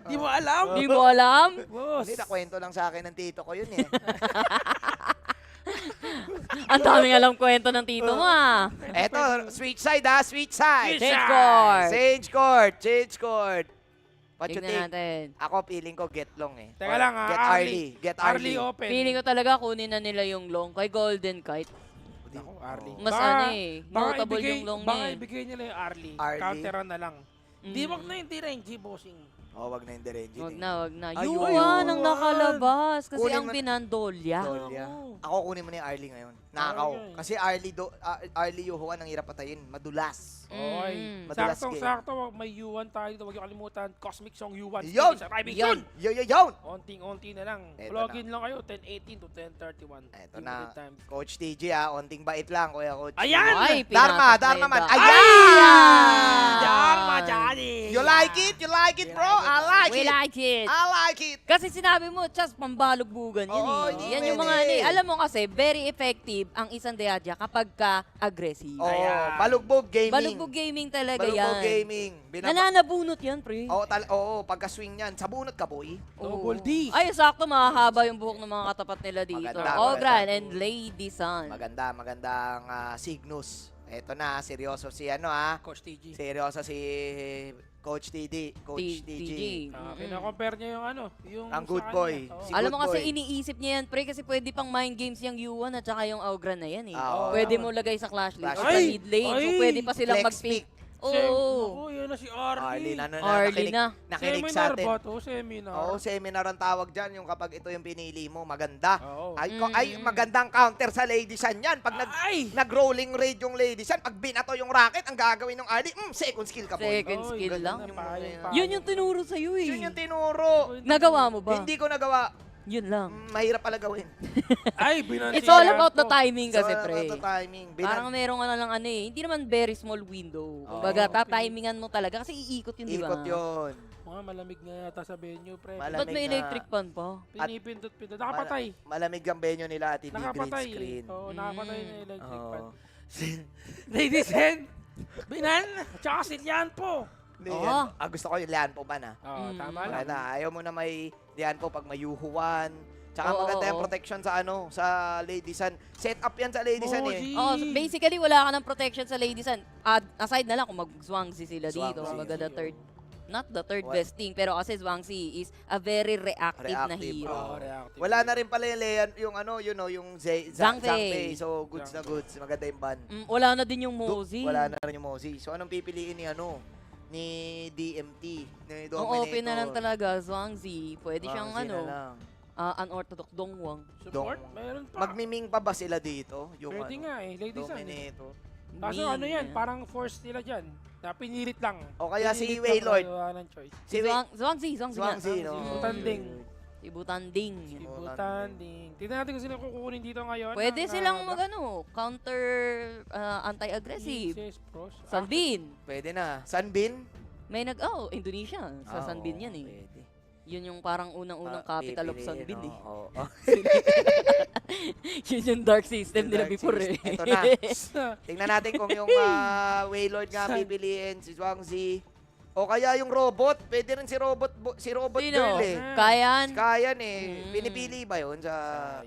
Di mo alam? Di mo alam? Boss. Hindi, nakwento lang sa akin ng tito ko yun eh. Ang daming alam kwento ng tito mo ah. Eto, switch side ha, switch side. Change court. Change court, change court. What you Tignan think? natin. Ako, feeling ko get long eh. Teka Or lang ha, get Arlie. early. Get early. Arlie open. Feeling ko talaga kunin na nila yung long kay Golden Kite. Ako, Arlie. Mas Baka- ano eh, baka notable ibigay- yung long Baka niya eh. ibigay nila yung Arlie. Arlie. Counteran na lang. Di Mm. wag na yung Renji, bossing. Oh, wag na yung Derenji. Wag na, wag na. Ay, Yuan ang Yuan. nakalabas kasi Kunin ang mo- pinandolya. Dolya. Oo. Ako kunin mo na yung Arlie ngayon. Nakaw. Okay. Kasi Arlie Yuhuan ang hirap patayin. Madulas. Okay. Mm. Madulas Saktong-sakto, may U1 tayo dito. Huwag yung kalimutan. Cosmic Song U1. Yun! Sa Riving Yun! Sun. Yo! Onting-onti na lang. Eto Login lang kayo. 10:18 to 10:31. Eto 15 na. minute time. Coach TJ onting bait lang, Kuya Coach. Ayan! Ay, Dharma, pinasok na Dharma yun man. daw. Ayan! Dharma, Johnny! You like it? You like it, bro? I like We it. like it. I like it. Kasi sinabi mo, just pambalugbugan yan Oo, eh. hindi Yan yung pwede. mga ano eh. Alam mo kasi, very effective ang isang Deadya kapag ka aggressive. Oh, Ayan. balugbog gaming. Balugbog gaming talaga Balugbog yan. gaming. Nananabunot yan, pre. Oo, pagka-swing yan. Sa bunot ka, boy. Double Oo. D. Ay, sakto, mahahaba yung buhok ng mga katapat nila dito. Maganda, Ogran maganda. and Lady Sun. Magandang Cygnus. Eto na, seryoso si Coach TG. Seryoso si Coach TD. Coach TG. Kina-compare niya yung ano, yung Ang sa good kanya. boy. Oo. Si Alam mo good kasi boy. iniisip niya yan, pre, kasi pwede pang mind games yung U1 at saka yung Ogran na yan eh. Oo. Pwede mo lagay sa clash list Clash or sa list. mid lane. So Ay! pwede pa silang Flex mag-pick. pick. Oo. Oo, yun na si Arlie, Arlie. Arlie na. Nakinig sa Seminar atin. ba to? Seminar. Oo, seminar ang tawag dyan. Yung kapag ito yung pinili mo, maganda. Oo. Ay, magandang counter sa Lady San yan. Pag Ay! nag-rolling raid yung Lady San, pag binato yung racket, ang gagawin ng Arlie, second skill ka, boy. Second Oy, skill ganda lang. na, payong. Yun yung tinuro sa'yo eh. Yun yung tinuro. Nagawa mo ba? Hindi ko nagawa. Yun lang. Mahirap pala gawin. Ay, binansiyan It's all about the ko. timing kasi, So, pre. the timing. Parang merong ano lang ano eh. Hindi naman very small window. Oo. Kumbaga, tatimingan mo talaga kasi iikot yun, di ba? ikot yun. Mga malamig na yata sa venue, pre. Malamig Ba't may na. electric fan pa? Pinipindot-pindot. Nakapatay. Malamig ang venue nila at hindi green Nakapatay. screen. Oo, nakapatay na electric fan. Oo. Ladies and Binan, tsaka si Lian po. Hindi, Oo. yan. Gusto ko yung Lianpo ba na? Oo, tama Wala lang. na. Ayaw mo na may Lianpo pag may Yuhuan. Tsaka Oo, maganda yung oo. protection sa sa Lady San. Set up yan sa Lady San eh. Moji. Oh, so basically wala ka ng protection sa ladies and aside na lang kung mag-Zhuangzi sila dito. Zhuangzi. Kumbaga the third, not the third What? best thing, pero kasi Zhuangzi is a very reactive na Reactive, hero. oo. reactive. Wala na rin pala yung Leon, yung yung Zhang Fei. Fei. So, goods na goods. Maganda yung ban. Wala na din yung Mozi. Wala na rin yung Mozi. So, anong pipiliin ni DMT? Ni Ang Dominator? open na lang talaga, Zhuangzi. Pwede siyang Zhuangzi na ano, lang. unorthodox Dongwang. Support? Dong. Meron pa. Magmiming pa ba sila dito? Yung Pwede nga eh, ladies and. Dominator. Kaso Ming. ano yan, parang force nila dyan. Na pinilit lang. O kaya si Pinilit lang, Waylord. wala ng choice. Si Wei- Zhuangzi nga. Zhuangzi, no? Si Butanding. Si Butanding. Si Butanding. Tignan natin kung sino kukunin dito ngayon. Pwede Ang, silang counter anti-aggressive. Princess Pros. Sunbin. Pwede na. Sunbin? May Indonesia. Sa Sunbin yan eh. Pwede. Yun yung parang unang-unang capital of Pipiliin, Sunbin eh. oo. Yun yung dark system Yung nila dark before eh. system. Ito na. Tingnan natin kung yung Waylord nga pipiliin, si Zhuangzi. O kaya yung robot. Pwede rin si robot Sino? girl eh. Kayan? Kayan eh. Mm. Pinipili ba yun sa...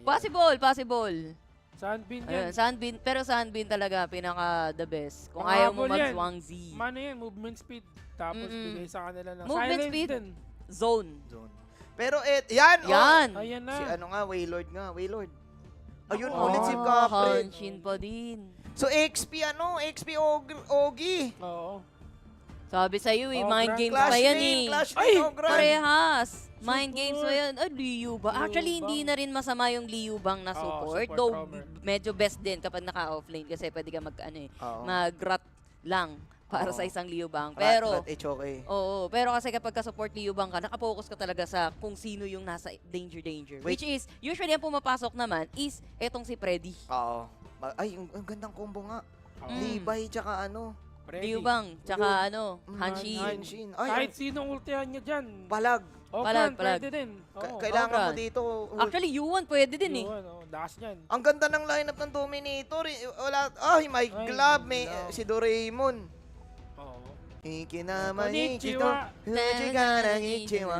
Possible. Sunbin Ayun, yan. Sunbin. Pero Sunbin talaga pinaka the best. Kung Mga ayaw mo habol yan. mag-Zhuangzi. Mano yan, movement speed. Tapos bigay sa kanila ng Movement silence speed. din. Zone. Zone. Pero yan! Yan. Ayan na. Si ano nga, Waylord nga. Waylord. Ayun, Ako. ulit si Capri. Hanshin pa din. So, XP Ogi. Oo. Sabi sa'yo eh, Oh, mind Grand games Clash pa yan Lane, eh. Clash Ay! Lane, Ogran. Parehas. Mind Support. games pa yan. Liu ba? Liu Actually, hindi Bang. na rin masama yung Liu Bang na Oo, support. support Though, roamer. medyo best din kapag naka-offlane kasi pwede ka Oo. mag-rat lang para Oo. sa isang Liu Bang. Rat- Pero, Rat HOK. oo, pero kasi kapag ka-support Liu Bang ka, nakapokus ka talaga sa kung sino yung nasa danger. Wait. Which is, usually ang pumapasok naman is etong si Freddy. Oo. Ay, ang gandang combo nga. Oo. Levi tsaka ano. Ready. Liu Bang, tsaka Hanshin. Hanshin. Ay, Kahit sinong ultihan niya dyan. palag. Ogran, palag. pwede din. Oo. Kailangan mo Ogran. dito. Actually, Yuan pwede din eh. Yun, oh, lakas niyan. Ang ganda ng lineup ng Dominator. Wala, ay, my Ay, glove. May glove. si Doraemon. Oo. Ikinamanichito. Konnichiwa.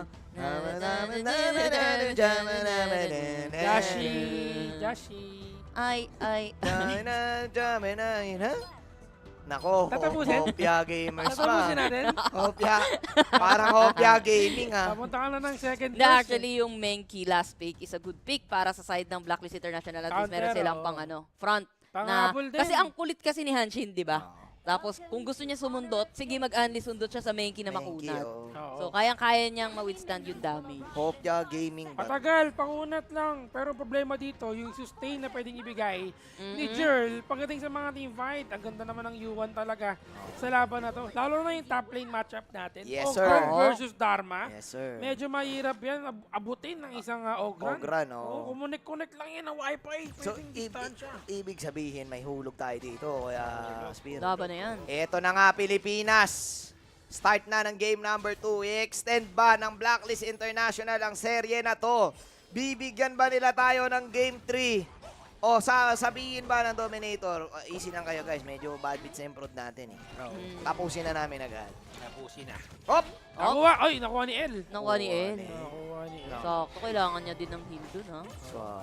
Yashi. Yashi. Ay. Nako, Tatapusin? Hopia Gamers Tatapusin pa. natin. Hopia, parang Hopia Gaming ah. Papunta ka na ng second Hindi, verse. actually, yung Menki last pick is a good pick para sa side ng Blacklist International. At least meron Counter, silang oo. pang front. Pang-habol din. Kasi ang kulit kasi ni Hanshin, di ba? Tapos, kung gusto niya sumundot, sige mag-unleash sundot siya sa Menki na makunat. oh. Oo. So, kayang-kaya niyang ma-withstand yung damage. Hopia Gaming ba? Patagal, pangunat lang. Pero problema dito, yung sustain na pwedeng ibigay ni Jerl, pagdating sa mga team fight, ang ganda naman ng U1 talaga sa laban na to. Lalo na yung top lane matchup natin. Yes, Ogran sir. versus Dharma. Yes, sir. Medyo mahirap yan, abutin ng isang Ogran. Ogran, oo. Oo, kumunik-connect lang yan ng wifi. So, Pwedeng distansya. ibig sabihin, may hulog tayo dito. Kaya, Spear. Laban na yan. Eto na nga, Pilipinas. Start na ng game number 2. I-extend ba ng Blacklist International ang serye na to? Bibigyan ba nila tayo ng game 3? O sabihin ba ng Dominator? Easy lang kayo guys, medyo bad beats na improve natin eh. Tapusin na namin agad. Tapusin na. Hop! Nakuha, nakuha ni El. Nakuha ni El. Nakuha ni El. Sakto, kailangan niya din ng heal dun, ha?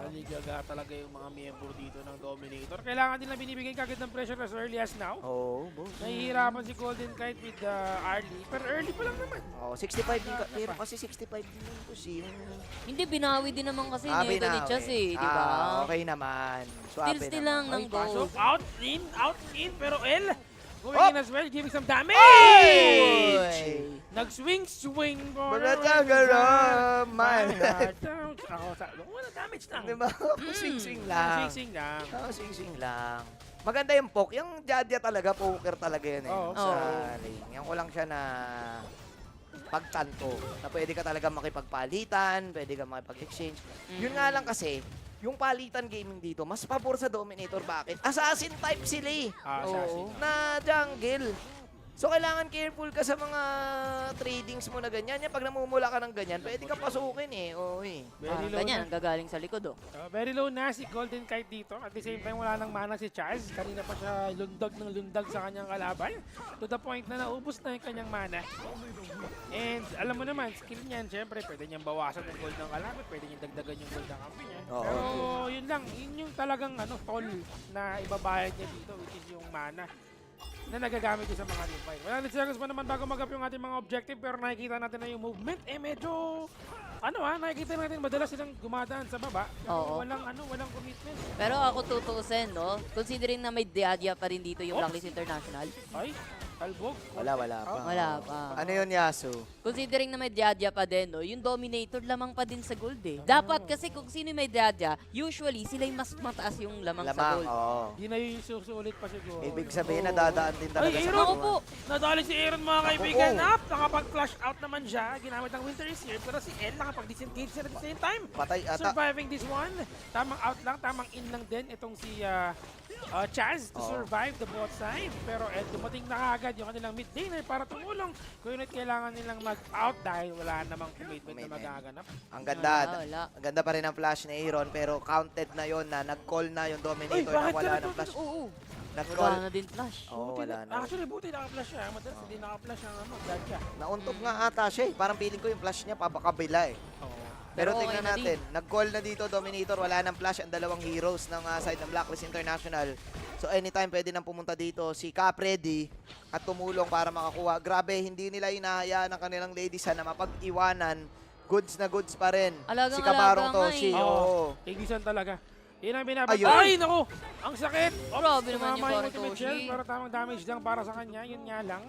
Naligaga talaga yung mga miyembro dito ng Dominator. Kailangan nila binibigay kagad ng pressure as early as now. Oh, boss. Nahihirapan si Golden Kite with Arlie. Pero early pa lang naman. Oh, 65 din ka. Pero kasi 65 din yung push Hindi, binawi din naman kasi ni binawi. Ganichas eh, di ba? Okay naman. Still lang ng Pasok, gold. out, in. Pero El, going Oh! in as well, giving some damage! Oy! Nag-swing. Batagaraman. Ako, wala damage lang. Diba? Swing-swing lang. Swing lang. Swing-swing lang. Maganda yung poke. Yung Jadya talaga, poker talaga yun eh. Oo. Sa lane. Yan ko lang siya na pagtanto. Na pwede ka talaga makipagpalitan, pwede ka makipag-exchange. Yun nga lang kasi, yung palitan gaming dito, mas pabor sa Dominator. Bakit? Assassin type sila eh. Assassin. Na jungle. So, kailangan careful ka sa mga tradings mo na ganyan. Yan, pag namumula ka ng ganyan, pwede ka pasukin eh. Oo eh. Very low Ganyan, na. ang gagaling sa likod, oh. Very low na si Golden Kite dito. At the same time, wala nang mana si Chaz. Kanina pa siya lundag sa kanyang kalaban. To the point na naubos na yung kanyang mana. And alam mo naman, skill niyan, syempre, pwede niyang bawasan yung gold ng kalaban. Pwede niyang dagdagan yung gold ng kampi niya. Oo. Pero yun lang, yun yung talagang toll na ibabayad niya dito, which is yung mana na nagagamit niya sa mga team fight. Wala seconds pa naman bago mag-up yung ating mga objective, pero nakikita natin na yung movement medyo nakikita natin madalas silang gumadaan sa baba. Oo. Walang commitment. Pero ako tutuusin, no? Considering na may Diadya pa rin dito yung Blacklist International. Ay, albog. Wala pa. Wala pa. Ano yun, Yasu? Considering na may Diadya pa din, no? Yung Dominator lamang pa din sa gold, eh. Dapat kasi kung sino yung may Diadya, usually sila yung mas mataas yung lamang, sa Lamang, gold. oo. Di na yung susulit pa siguro. Ibig sabihin, nadadaan din talaga Ay, sa Aaron! Ako po. Nadali si Aaron mga kaibigan. oo. Nakapag-flash out naman siya. Ginamit ang Winter is here. Pero si El nakapag-disengage siya at the same time. Patay ata. Surviving this one. Tamang out lang, tamang in lang din itong si Chaz to Oo. survive the both side. Pero dumating na kagad yung kanilang mid laner para tumulong. Kung yun kailangan nilang mag-out dahil wala namang commitment na magaganap. Ang ganda. Wala. Ang ganda pa rin ang flash ni Aaron, pero counted na yon na nag-call na yung Dominator na bakit wala ganito? ng flash. Oo. Nag-call. Wala na din flash. Oo, wala na. Actually, buti naka-flash siya. Madalas hindi naka-flash ang Dadya. Nauntog nga ata siya eh. Parang feeling ko yung flash niya papakabila eh. Pero Pero okay tingnan na natin, nag-call na dito Dominator, wala ng flash ang dalawang heroes ng side ng Blacklist International. So anytime pwede nang pumunta dito si Capredi at tumulong para makakuha. Grabe, hindi nila inahayaan ng kanilang ladies na mapag-iwanan. Goods na goods pa rin. Alagang Si Kabarong alaga nga Toshi. eh. Oo. Igisan talaga. Yun ang binabag. Ayun. Ay, naku! Ang sakit! Grabe naman yung Tumama Kabarong ultimate Toshi. shell, pero tamang damage lang para sa kanya. Yun nga lang.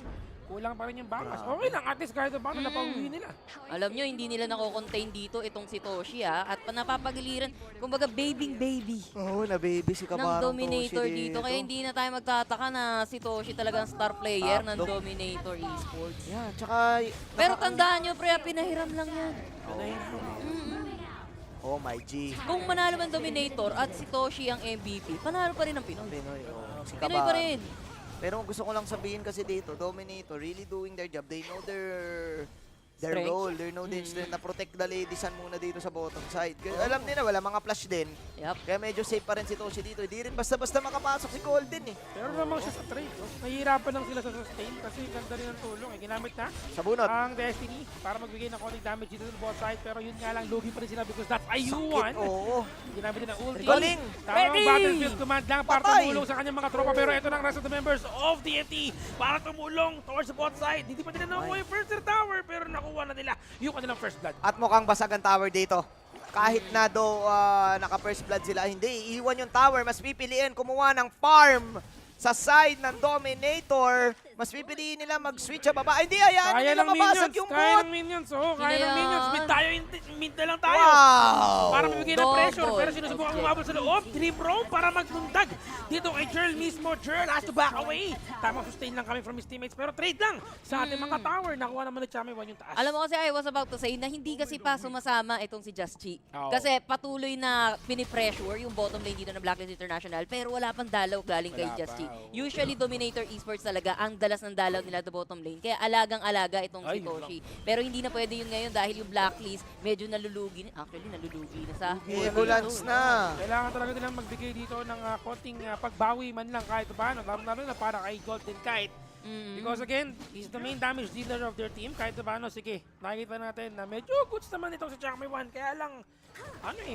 Kulang pa rin yung bakas. Grabe. Okay lang, at least kahit paano napauwi nila. Alam nyo, hindi nila nako-contain dito itong si Toshi, ha? At napapagiliran, kumbaga baby. Oo, na baby si Ng Kabarong Dominator Toshi dito. Kaya hindi na tayo magtataka na si Toshi talagang star player ng Look. Dominator Esports. Yan, tsaka... Pero tandaan nyo, pre, pinahiram lang yan. Oh my G. Kung manalo man Dominator at si Toshi ang MVP, panalo pa rin ang Pinoy. Pinoy, oh. Si Pinoy pa rin. Pero gusto ko lang sabihin kasi dito, Dominator really doing their job. They know their Strength. role, their node strength na protect the ladies muna dito sa bottom side. Kaya alam nila, wala mga flash din. Yup. Kaya medyo safe pa rin si Toshi dito. Hindi rin basta-basta makapasok si Golden eh. Pero namang siya sa trade. No? Nahihirapan lang sila sa sustain kasi ganda rin ang tulong. Ginamit na Sa bunot. ang Destiny para magbigay ng konting damage dito sa bot side. Pero yun nga lang, lugi pa rin sila because that's IU1. Oo. Ginamit din ang ulti. Galing. Tamang Ready! battlefield command lang para Patay! tumulong sa kanyang mga tropa. Pero ito na ang rest of the members of TNT para tumulong towards the bot side. Hindi pa nila nakuha yung first tower pero nakuha na nila yung kanilang first blood. At mukhang basag ang tower dito. Kahit na do naka-first blood sila, hindi. Iiwan yung tower. Mas pipiliin kumuha ng farm sa side ng Dominator. Mas pipiliin nila mag-switch sa baba. Ay, hindi, hayaan Kaya nila ng mabasag minions, yung kaya bot. ng minions, oh, kaya Hindi ng minions. yan. Mid tayo, mid na lang tayo. Wow! Para mabigay ng Double. pressure, pero sinusubukan umabot sa loob. Trip roam para magdundag. Dito kay Jerl mismo. Jerl has to back away. Tamang sustain lang kami from his teammates, pero trade lang sa ating mga tower. Nakuha naman ni Chami 1 yung taas. Alam mo kasi I was about to say na hindi kasi pa sumasama itong si Just Chi. Oo. Kasi patuloy na pinipressure yung bottom lane dito ng Blacklist International pero wala pang dalaw galing kay Wala Just pa, Chi. oo. Usually Dominator Esports talaga ang dalas ng dalaw nila sa bottom lane. Kaya alagang-alaga itong Ay, si Toshi. Pero hindi na pwede yun ngayon dahil yung Blacklist medyo nalulugi. Actually nalulugi na sa Ambulance na. Kailangan talaga nilang magbigay dito ng konting pagbawi man lang kahit paano. Lalo na para kay Golden Kite. Because again, he's the main damage dealer of their team. Kahit paano, sige, nakikita natin na medyo goods naman itong si Chami 1. Kaya lang,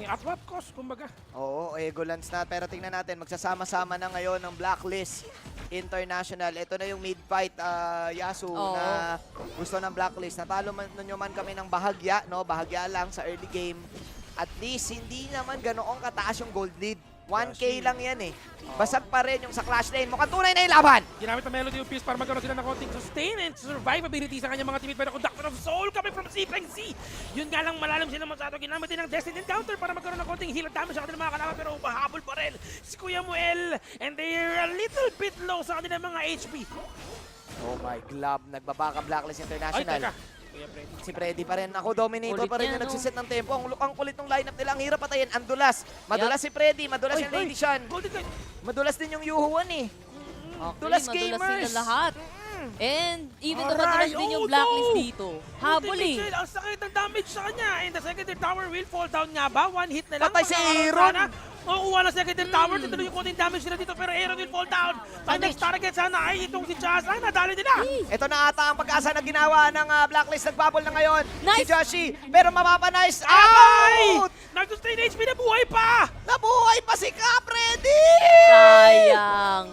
at what cost, kumbaga. Oo, Egolans na. Pero tingnan natin, magsasama-sama na ngayon ng Blacklist International. Ito na yung mid-fight, Yasu, Oo. na gusto ng Blacklist. Natalo man nyo man kami ng bahagya, no? Bahagya lang sa early game. At least, hindi naman ganoong kataas yung gold lead. 1K lang yan eh. Basag pa rin yung sa Clash Lane. Mukhang tunay na yung laban. Ginamit ang Melody of Peace para magkaroon sila ng konting sustain and survivability sa kanyang mga teammate. Pero Conductor of Soul coming from Sipeng C. Yun nga lang malalim sila masyado. Ginamit din ang Destiny Encounter para magkaroon ng konting heal at damage sa kanilang mga kalaban. Pero mahabol pa rin si Kuya Muel. And they're a little bit low sa kanilang mga HP. Oh my glove. Nagbabaka Blacklist Ay, International. teka. Kuya Freddy. Si Freddy pa rin. Ako, Dominator Kulit pa rin niya, yung no? nagsiset ng tempo. Ang kulit ng lineup nila. Ang hirap patayin. Ang dulas. Madulas si Freddy. Madulas yung Lady Shan. Golden Knight. Madulas din yung Yuhuan eh. Actually, Dulas madulas gamers. sila lahat. Mm. And even though Aray, madulas din yung oh, Blacklist no! dito. Habol eh. Ultimate Shield, ang sakit ng damage sa kanya. And the secondary tower will fall down nga ba? One hit na lang. Patay si Magkakaroon Aaron. sana. Makukuha na secondary tower. Tituloy yung konting damage nila dito. Pero Aaron will fall down. Ang next target sana ay itong si Chaz. Ay, nadali nila. Ito na ata ang pag-asa na ginawa ng Blacklist. Nagbabol na ngayon si Nice! Joshi. Pero mapapanice Ay! out! Nag-sustain HP na buhay pa! Nabuhay pa si Capreddy! Sayang.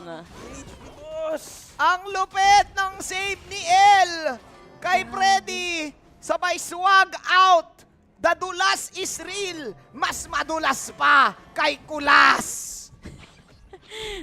Boss! Ang lupit ng save ni El kay Freddy. Sabay swag out. The dulas is real. Mas madulas pa kay Kulas.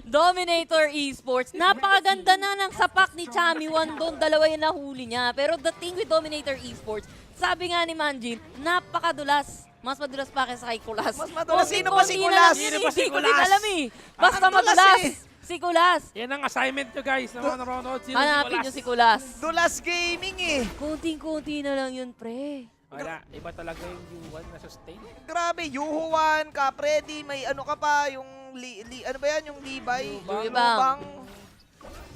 Dominator Esports. Napakaganda na ng sapak ni Chami Wandon. Dalawa yung nahuli niya. Pero the thing with Dominator Esports, sabi nga ni Manjin, napakadulas. Mas madulas pa kaysa kay Kulas. Mas madulas. Sino pa si Konti na Kulas? lang yun, Sino pa si hindi ko din Kulas? alam eh. Basta Ang dulas madulas. eh. Si Kulas. Yan ang assignment nyo guys. Na mga nanonood. Sino Hanapin niyo si si Kulas. Dulas gaming eh. Kunting-kunti na lang yun, pre. Wala. Iba talaga yung U1 na sustain. Grabe, Yuhuan, Capreddy, may ano ka pa, yung ano ba yan, yung Libay? Lubang.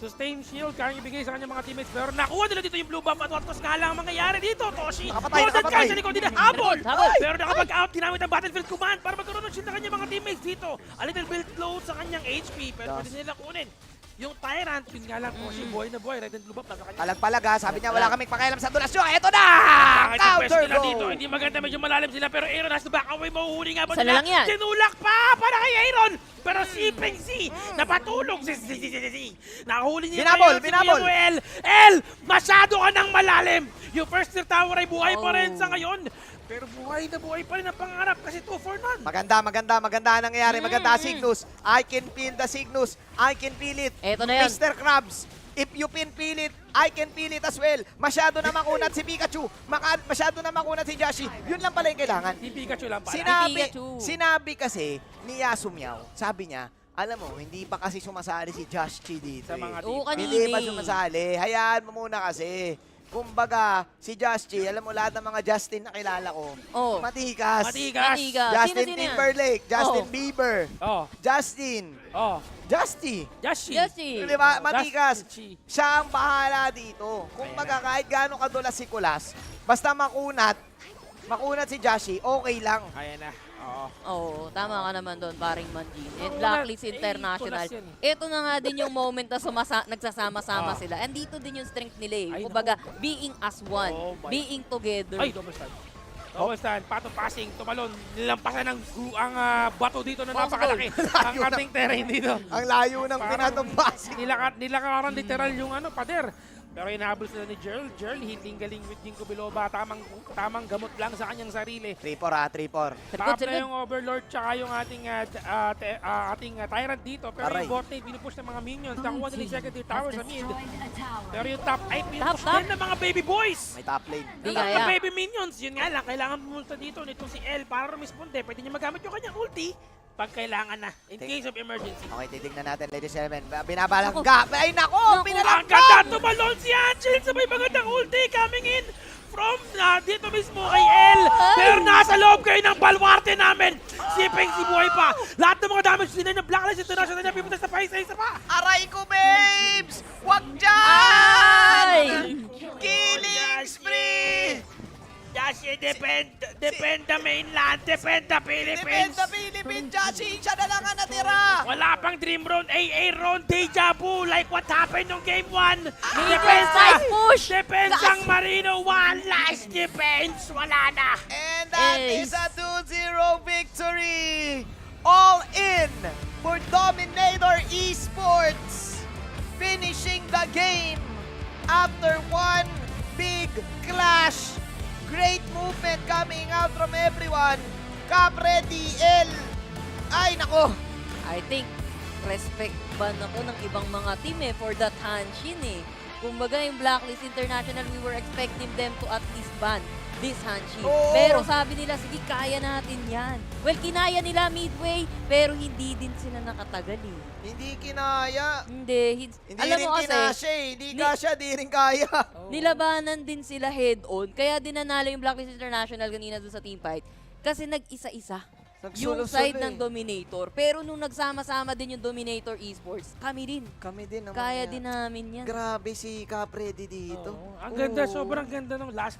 Sustain shield, kaya ibigay sa kanyang mga teammates. Pero nakuha nila dito yung blue buff at what was nga lang ang mangyayari dito, Toshi. Nakapatay, Golden nakapatay. Kite sa likod nila, habol! Habol. Pero nakapag-out, ginamit ang battlefield command para magkaroon ng shield ng kanyang mga teammates dito. A little bit low sa kanyang HP, pero pwede nila kunin. Yung Tyrant, yun nga lang, Toshi, boy na boy, red and blue buff, nasa kanya. Palag-palag ha, sabi niya wala kaming pakialam sa dulasyon. Eto na! Kahit ang pwesto Counter nila dito, goal! hindi maganda, medyo malalim sila, pero Aaron has to back away, mahuhuli nga ba Isa na lang yan. Tinulak pa para kay Aaron! Pero si Peng C, napatulog si Nahuli niya Binabol, ngayon si binabol. Kuya Noel. El, masyado ka nang malalim! Yung first tier tower ay buhay pa rin sa ngayon. Pero buhay na buhay pa rin ang pangarap kasi 2 for none. Maganda ang nangyayari. Maganda ang Cygnus. I can feel the Cygnus. I can feel it. Eto na yan. Mr. Krabs, if you can feel it, I can feel it as well. Masyado na makunat si Pikachu. Masyado na makunat si Joshi. Yun lang pala yung kailangan. Si Pikachu lang pala. Pikachu. Sinabi kasi ni Yasumiao, sabi niya, alam mo, hindi pa kasi sumasali si Josh Chi dito. Sa mga Oo, team. Hindi kanina pa eh. sumasali. Hayaan mo muna kasi. kumbaga, si Justin, alam mo lahat ng mga Justin na kilala ko, Oh. matikas. Matigas. Matigas. Justin Sino-sino yan? Timberlake, Justin Oh. Bieber, Oh, Justin, oh. Justy. Yashi. Yashi. Di ba? Matikas. Yashi. Siya ang bahala dito. Kumbaga, kahit gaano kadulas si Kulas, basta makunat si Joshi, okay lang. Ayan na. Oo. Oo, tama ka naman doon, paring Manjin. And Oo, Blacklist eh, International. tulas yan Ito na nga din yung moment na nagsasama-sama Ah. sila. And dito din yung strength nila eh. Ay, Kumbaga, being as one, Oh my- being together. Ay, double stand. Double stand, pato passing, tumalon, nilampasan ng ang bato dito na Possible. napakalaki. Ang ating terrain dito. Ang layo ng Parang pinatumbasing. nilakaran literal yung pader. Pero inahabol sila ni Jerl. Jerl, hindi galing with Ginkgo Biloba. Tamang gamot lang sa kanyang sarili. 3-4 3-4. Top Sirkot. na yung Overlord tsaka yung ating Tyrant dito. Pero Aray. yung bot lane, pinupush ng mga minions. Nakuha nila yung second tier tower sa mid. Pero yung top ay Top, pinupush top. din ng mga baby boys. May top lane. Di Ng mga kaya. baby minions. Yun nga lang, kailangan pumunta dito nitong si El para rumisponde. Pwede niya magamit yung kanyang ulti pag kailangan na. In case of emergency. Okay, titignan natin, ladies and gentlemen. Binabalangga. Ay, nako! Ang Pinalangga! ganda tumalon si Angel sa may magandang ulti coming in from dito mismo kay El. Pero nasa loob kayo ng balwarte namin. Sipeng si buhay pa. Lahat ng mga damage din ng Blacklist International na pipunta sa Paisa isa pa. Aray ko, babes! Wag dyan! Ay! Killing spree! Yashi, depend the mainland, depend the Philippines. Dependa Philippine Joshi! Siya na lang ang natira! Wala pang Dream Round, AA Round, Deja Vu, like what happened nung Game 1. Medium size push! Defense Gas! ang Marino, one last defense, wala na. And that is Ace. a 2-0 victory! All in for Dominator Esports! Finishing the game after one big clash. Great movement coming out from everyone. Capre DL. Ay, nako. I think, respect ba na to ng ibang mga team for that Hanshin eh. Kumbaga yung Blacklist International, we were expecting them to at least ban this Hanshin. Oo. Pero sabi nila, sige, kaya natin yan. Well, kinaya nila midway, pero hindi din sila nakatagal eh. Hindi kinaya. Hindi. Hindi Alam rin mo kasi, kinasya eh. Hindi kasya, di rin kaya. nilabanan din sila head-on. Kaya din nanalo yung Blacklist International kanina doon sa team fight. Kasi nag-isa-isa yung Nagsulo-sulo side eh. ng Dominator. Pero nung nagsama-sama din yung Dominator Esports, kami din. Kami din naman Kaya yan. din namin yan. Grabe si Capre dito. Ang ganda, Oo. sobrang ganda ng last